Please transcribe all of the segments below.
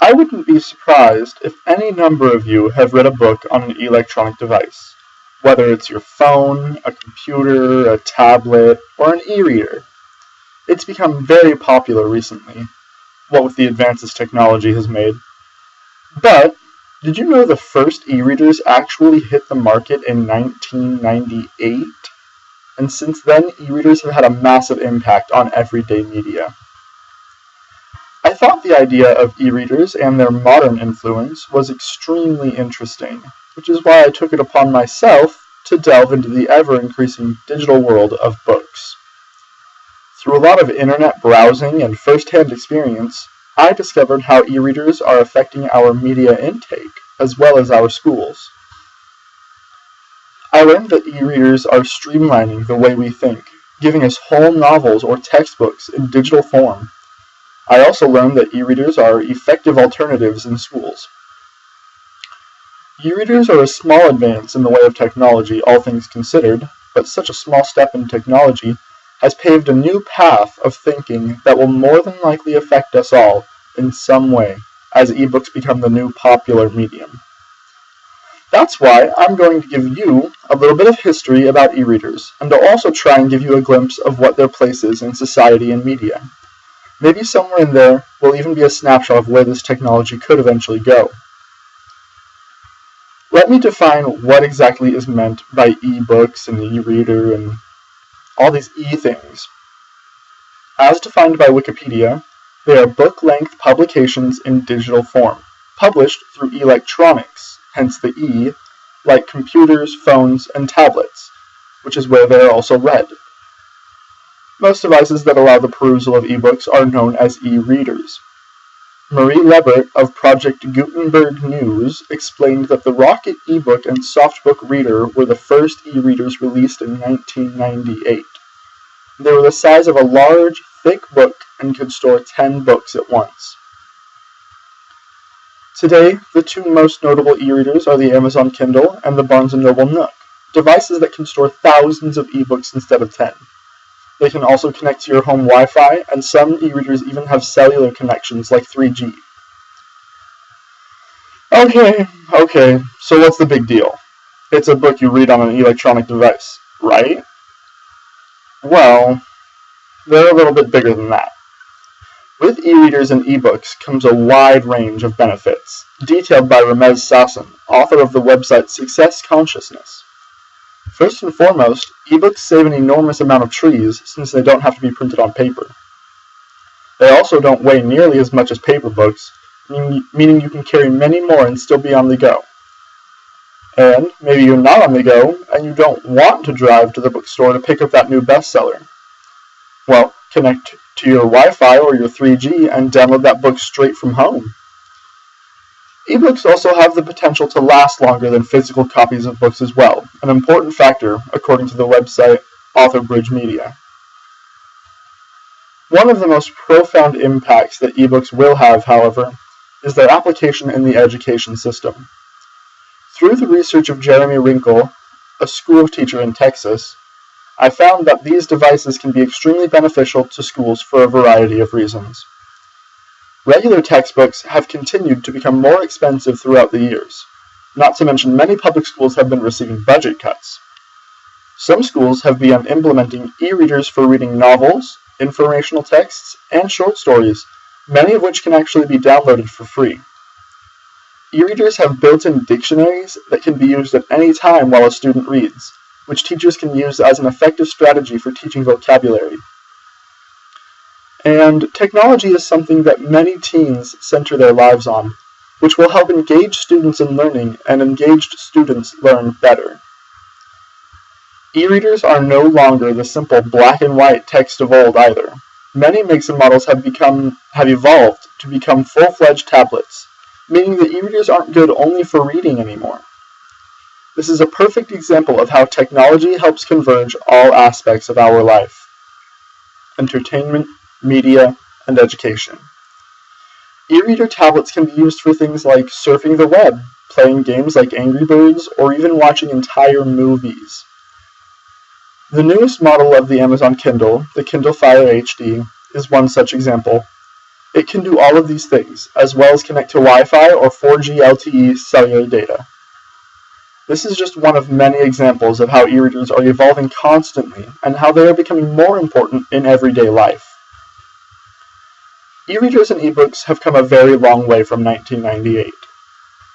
I wouldn't be surprised if any number of you have read a book on an electronic device, whether it's your phone, a computer, a tablet, or an e-reader. It's become very popular recently, what with the advances technology has made. But did you know the first e-readers actually hit the market in 1998? And since then, e-readers have had a massive impact on everyday media. I thought the idea of e-readers and their modern influence was extremely interesting, which is why I took it upon myself to delve into the ever-increasing digital world of books. Through a lot of internet browsing and first-hand experience, I discovered how e-readers are affecting our media intake, as well as our schools. I learned that e-readers are streamlining the way we think, giving us whole novels or textbooks in digital form. I also learned that e-readers are effective alternatives in schools. E-readers are a small advance in the way of technology, all things considered, but such a small step in technology has paved a new path of thinking that will more than likely affect us all in some way as e-books become the new popular medium. That's why I'm going to give you a little bit of history about e-readers, and to also try and give you a glimpse of what their place is in society and media. Maybe somewhere in there will even be a snapshot of where this technology could eventually go. Let me define what exactly is meant by e-books and e-reader and all these e-things. As defined by Wikipedia, they are book-length publications in digital form, published through electronics, hence the E, like computers, phones, and tablets, which is where they are also read. Most devices that allow the perusal of e-books are known as e-readers. Marie Lebert of Project Gutenberg News explained that the Rocket eBook and Softbook Reader were the first e-readers released in 1998. They were the size of a large, thick book and could store 10 books at once. Today, the two most notable e-readers are the Amazon Kindle and the Barnes & Noble Nook, devices that can store thousands of e-books instead of 10. They can also connect to your home Wi-Fi, and some e-readers even have cellular connections like 3G. Okay, so what's the big deal? It's a book you read on an electronic device, right? Well, they're a little bit bigger than that. With e-readers and e-books comes a wide range of benefits, detailed by Ramez Sasson, author of the website Success Consciousness. First and foremost, ebooks save an enormous amount of trees since they don't have to be printed on paper. They also don't weigh nearly as much as paper books, meaning you can carry many more and still be on the go. And maybe you're not on the go and you don't want to drive to the bookstore to pick up that new bestseller. Well, connect to your Wi-Fi or your 3G and download that book straight from home. Ebooks also have the potential to last longer than physical copies of books as well, an important factor according to the website AuthorBridge Media. One of the most profound impacts that ebooks will have, however, is their application in the education system. Through the research of Jeremy Wrinkle, a school teacher in Texas, I found that these devices can be extremely beneficial to schools for a variety of reasons. Regular textbooks have continued to become more expensive throughout the years, not to mention many public schools have been receiving budget cuts. Some schools have begun implementing e-readers for reading novels, informational texts, and short stories, many of which can actually be downloaded for free. E-readers have built-in dictionaries that can be used at any time while a student reads, which teachers can use as an effective strategy for teaching vocabulary. And technology is something that many teens center their lives on, which will help engage students in learning, and engaged students learn better. E-readers are no longer the simple black and white text of old either. Many makes and models have evolved to become full-fledged tablets, meaning that e-readers aren't good only for reading anymore. This is a perfect example of how technology helps converge all aspects of our life: entertainment, media, and education. E-reader tablets can be used for things like surfing the web, playing games like Angry Birds, or even watching entire movies. The newest model of the Amazon Kindle, the Kindle Fire HD, is one such example. It can do all of these things, as well as connect to Wi-Fi or 4G LTE cellular data. This is just one of many examples of how e-readers are evolving constantly and how they are becoming more important in everyday life. E-readers and e-books have come a very long way from 1998.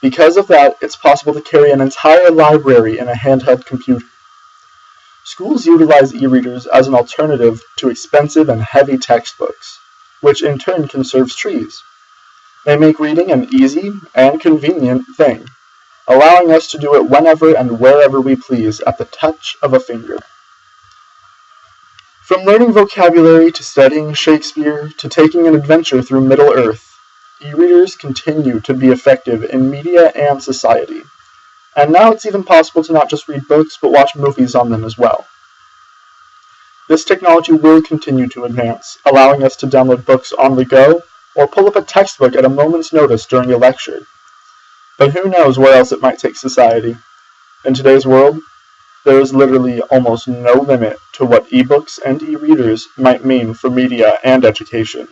Because of that, it's possible to carry an entire library in a handheld computer. Schools utilize e-readers as an alternative to expensive and heavy textbooks, which in turn conserves trees. They make reading an easy and convenient thing, allowing us to do it whenever and wherever we please at the touch of a finger. From learning vocabulary to studying Shakespeare to taking an adventure through Middle-earth, e-readers continue to be effective in media and society. And now it's even possible to not just read books, but watch movies on them as well. This technology will continue to advance, allowing us to download books on the go, or pull up a textbook at a moment's notice during a lecture. But who knows where else it might take society? In today's world, there is literally almost no limit to what ebooks and e-readers might mean for media and education.